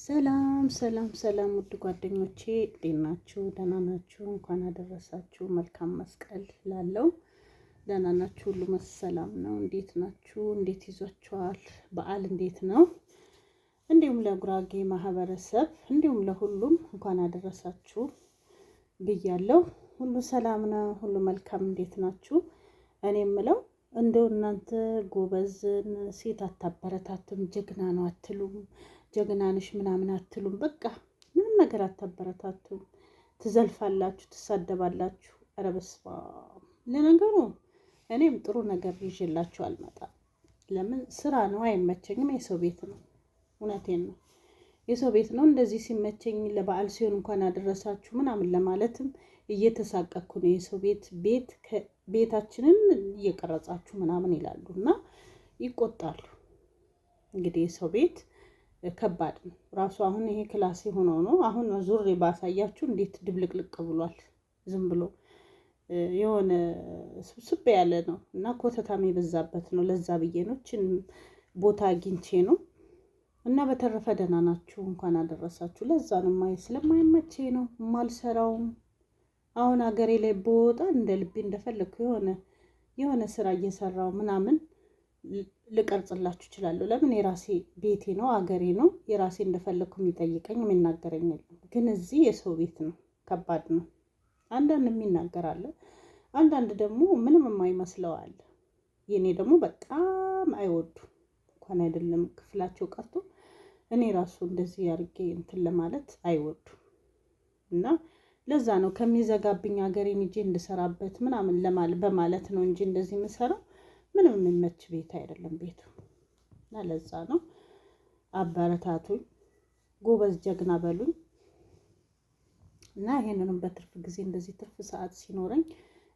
ሰላም ሰላም ሰላም ውድ ጓደኞቼ እንዴት ናችሁ? ደህና ናችሁ? እንኳን አደረሳችሁ። መልካም መስቀል ላለው ደህና ናችሁ? ሁሉ ሰላም ነው? እንዴት ናችሁ? እንዴት ይዟችኋል? በዓል እንዴት ነው? እንዲሁም ለጉራጌ ማህበረሰብ እንዲሁም ለሁሉም እንኳን አደረሳችሁ ብያለሁ። ሁሉ ሰላም ነው? ሁሉ መልካም። እንዴት ናችሁ? እኔ የምለው እንደው እናንተ ጎበዝን ሴት አታበረታቱም? ጀግና ነው አትሉም? ጀግናንሽ ምናምን አትሉም? በቃ ምንም ነገር አታበረታቱም። ትዘልፋላችሁ፣ ትሳደባላችሁ። ኧረ በስመ አብ። ለነገሩ እኔም ጥሩ ነገር ይዤላችሁ አልመጣም። ለምን ስራ ነው፣ አይመቸኝም። የሰው ቤት ነው፣ እውነቴን ነው። የሰው ቤት ነው። እንደዚህ ሲመቸኝ ለበዓል ሲሆን እንኳን አደረሳችሁ ምናምን ለማለትም እየተሳቀኩ ነው። የሰው ቤታችንን እየቀረጻችሁ ምናምን ይላሉ እና ይቆጣሉ። እንግዲህ የሰው ቤት ከባድ ነው ራሱ። አሁን ይሄ ክላስ ሆኖ ነው። አሁን ዙሬ ባሳያችሁ እንዴት ድብልቅልቅ ብሏል። ዝም ብሎ የሆነ ስብስብ ያለ ነው እና ኮተታም የበዛበት ነው። ለዛ ብዬ ነው እችን ቦታ አግኝቼ ነው። እና በተረፈ ደህና ናችሁ? እንኳን አደረሳችሁ። ለዛ ነው ስለማይመቼ ነው የማልሰራውም። አሁን ሀገሬ ላይ በወጣ እንደ ልቤ እንደፈለኩ የሆነ ስራ እየሰራው ምናምን ልቀርጽላችሁ እችላለሁ። ለምን የራሴ ቤቴ ነው፣ ሀገሬ ነው። የራሴ እንደፈለኩ የሚጠይቀኝ የሚናገረኝ የለም። ግን እዚህ የሰው ቤት ነው፣ ከባድ ነው። አንዳንድ የሚናገር አለ፣ አንዳንድ ደግሞ ምንም የማይመስለው አለ። የኔ ደግሞ በጣም አይወዱ እንኳን አይደለም ክፍላቸው ቀርቶ እኔ ራሱ እንደዚህ አድርጌ እንትን ለማለት አይወዱ እና ለዛ ነው ከሚዘጋብኝ ሀገሬን ሂጄ እንድሰራበት ምናምን በማለት ነው እንጂ እንደዚህ የምሰራው ምንም የሚመች ቤት አይደለም ቤቱ። እና ለዛ ነው አበረታቱኝ፣ ጎበዝ ጀግና በሉኝ። እና ይሄንንም በትርፍ ጊዜ እንደዚህ ትርፍ ሰዓት ሲኖረኝ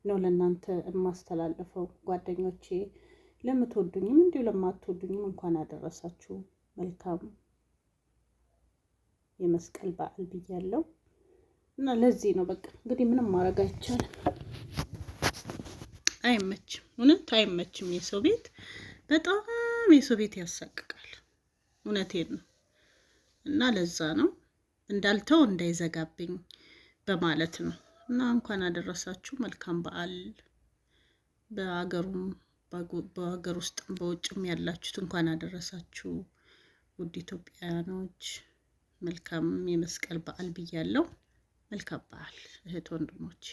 ነው ለእናንተ የማስተላልፈው። ጓደኞቼ ለምትወዱኝም እንዲሁ ለማትወዱኝም እንኳን አደረሳችሁ። መልካም የመስቀል በዓል ብያለሁ። እና ለዚህ ነው በቃ እንግዲህ ምንም ማድረግ አይቻልም። አይመችም፣ እውነት አይመችም። የሰው ቤት በጣም የሰው ቤት ያሳቅቃል። እውነቴን ነው። እና ለዛ ነው እንዳልተው እንዳይዘጋብኝ በማለት ነው። እና እንኳን አደረሳችሁ። መልካም በዓል። በሀገር ውስጥም በውጭም ያላችሁት እንኳን አደረሳችሁ። ውድ ኢትዮጵያውያኖች መልካም የመስቀል በዓል ብያለሁ። መልካም በዓል እህት ወንድሞቼ።